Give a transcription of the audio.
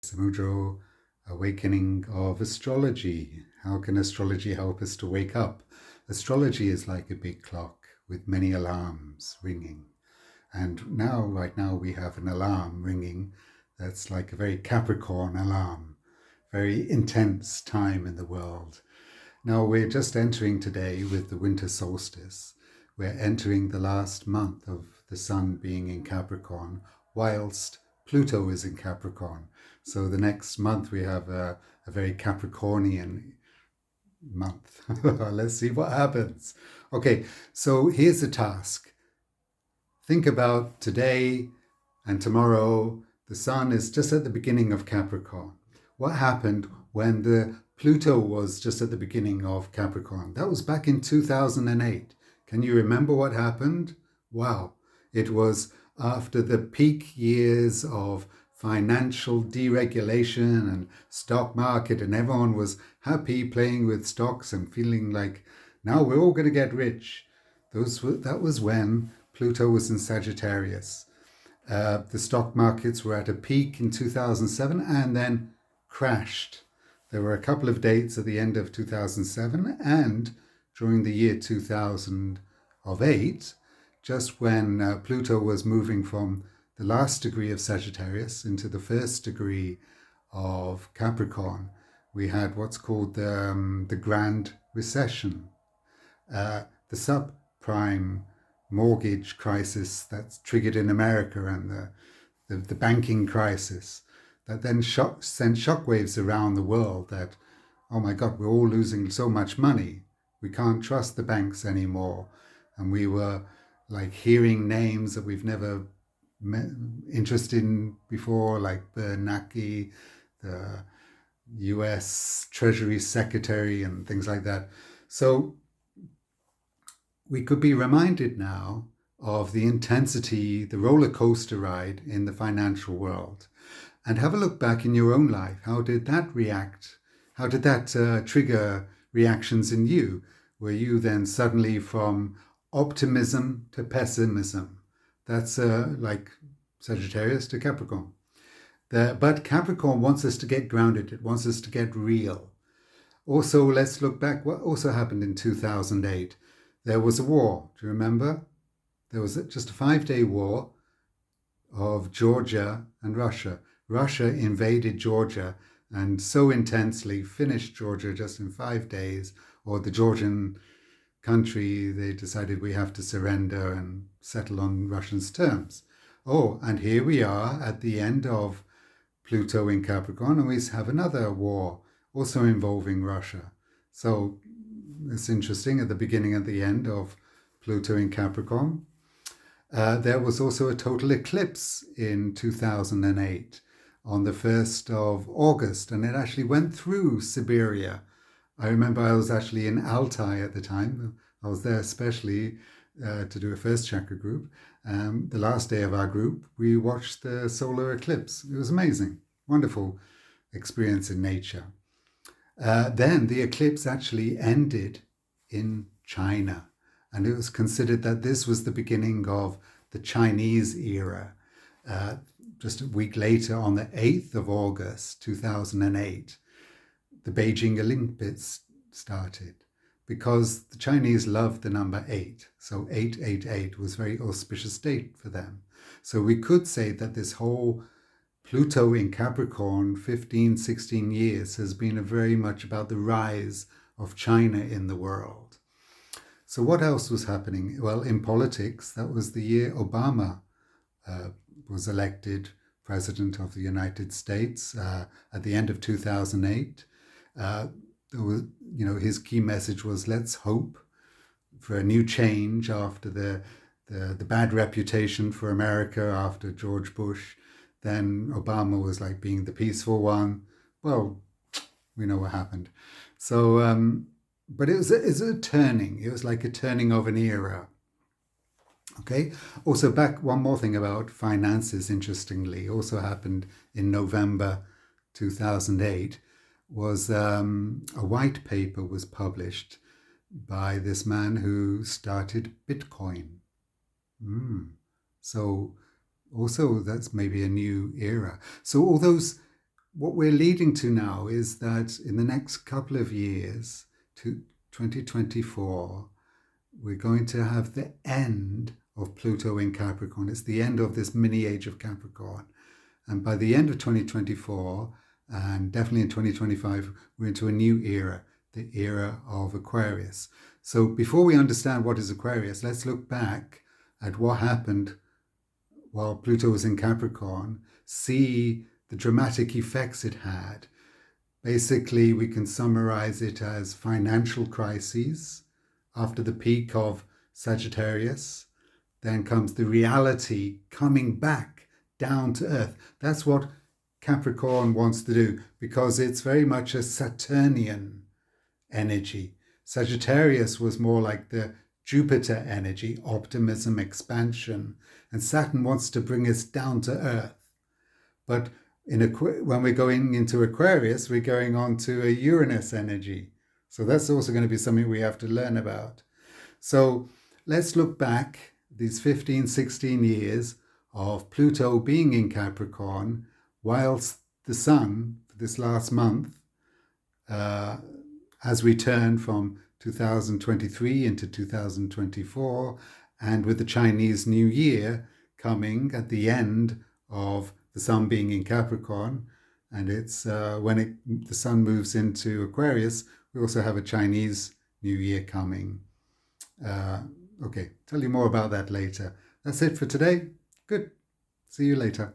Samudro Awakening of Astrology. How can astrology help us to wake up? Astrology is like a big clock with many alarms ringing. And right now, we have an alarm ringing that's like a very Capricorn alarm, very intense time in the world. Now, we're just entering today with the winter solstice. We're entering the last month of the sun being in Capricorn, whilst Pluto is in Capricorn. So the next month we have a very Capricornian month. Let's see what happens. Okay, so here's the task. Think about today and tomorrow. The sun is just at the beginning of Capricorn. What happened when the Pluto was just at the beginning of Capricorn? That was back in 2008. Can you remember what happened? Wow. It was after the peak years of financial deregulation and stock market, and everyone was happy playing with stocks and feeling like now we're all going to get rich. That was when Pluto was in Sagittarius. The stock markets were at a peak in 2007 and then crashed. There were a couple of dates at the end of 2007 and during the year 2008, just when Pluto was moving from the last degree of Sagittarius into the first degree of Capricorn, we had what's called the Great Recession, the subprime mortgage crisis that's triggered in America, and the banking crisis that then sent shockwaves around the world that, oh my God, we're all losing so much money. We can't trust the banks anymore. And we were like hearing names that we've never interested in before, like Bernanke, the US Treasury Secretary, and things like that. So we could be reminded now of the intensity, the roller coaster ride in the financial world, and have a look back in your own life. How did that react? How did that trigger reactions in you? Were you then suddenly from optimism to pessimism? That's like Sagittarius to Capricorn. But Capricorn wants us to get grounded. It wants us to get real. Also, let's look back. What also happened in 2008? There was a war. Do you remember? There was just a 5-day war of Georgia and Russia. Russia invaded Georgia and so intensely finished Georgia just in 5 days, or the Georgian country, they decided we have to surrender and settle on Russians' terms. Oh, and here we are at the end of Pluto in Capricorn, and we have another war also involving Russia. So it's interesting at the beginning and the end of Pluto in Capricorn. There was also a total eclipse in 2008 on the 1st of August, and it actually went through Siberia. I remember I was actually in Altai at the time. I was there especially to do a first chakra group. The last day of our group, we watched the solar eclipse. It was amazing, wonderful experience in nature. Then the eclipse actually ended in China, and it was considered that this was the beginning of the Chinese era. Just a week later, on the 8th of August 2008, the Beijing Olympics started, because the Chinese loved the number 8. So 888 was a very auspicious date for them. So we could say that this whole Pluto in Capricorn, 15, 16 years, has been very much about the rise of China in the world. So what else was happening? Well, in politics, that was the year Obama was elected President of the United States at the end of 2008. His key message was, let's hope for a new change after the bad reputation for America after George Bush. Then Obama was like being the peaceful one. Well, we know what happened. So, but it was a turning. It was like a turning of an era. Okay. Also, back one more thing about finances, interestingly, also happened in November 2008, was a white paper was published by this man who started Bitcoin. So also that's maybe a new era. So all those what we're leading to now is that in the next couple of years, to 2024, we're going to have the end of Pluto in Capricorn. It's the end of this mini age of Capricorn. And by the end of 2024, and definitely in 2025, we're into a new era, the era of Aquarius. So before we understand what is Aquarius, let's look back at what happened while Pluto was in Capricorn, see the dramatic effects it had. Basically, we can summarize it as financial crises after the peak of Sagittarius. Then comes the reality coming back down to earth. That's what Capricorn wants to do, because it's very much a Saturnian energy. Sagittarius was more like the Jupiter energy, optimism, expansion, and Saturn wants to bring us down to earth. But when we're going into Aquarius, we're going on to a Uranus energy. So that's also going to be something we have to learn about. So let's look back these 15, 16 years of Pluto being in Capricorn, whilst the Sun, for this last month, has returned from 2023 into 2024, and with the Chinese New Year coming at the end of the Sun being in Capricorn, and it's when the Sun moves into Aquarius, we also have a Chinese New Year coming. Okay, tell you more about that later. That's it for today. Good. See you later.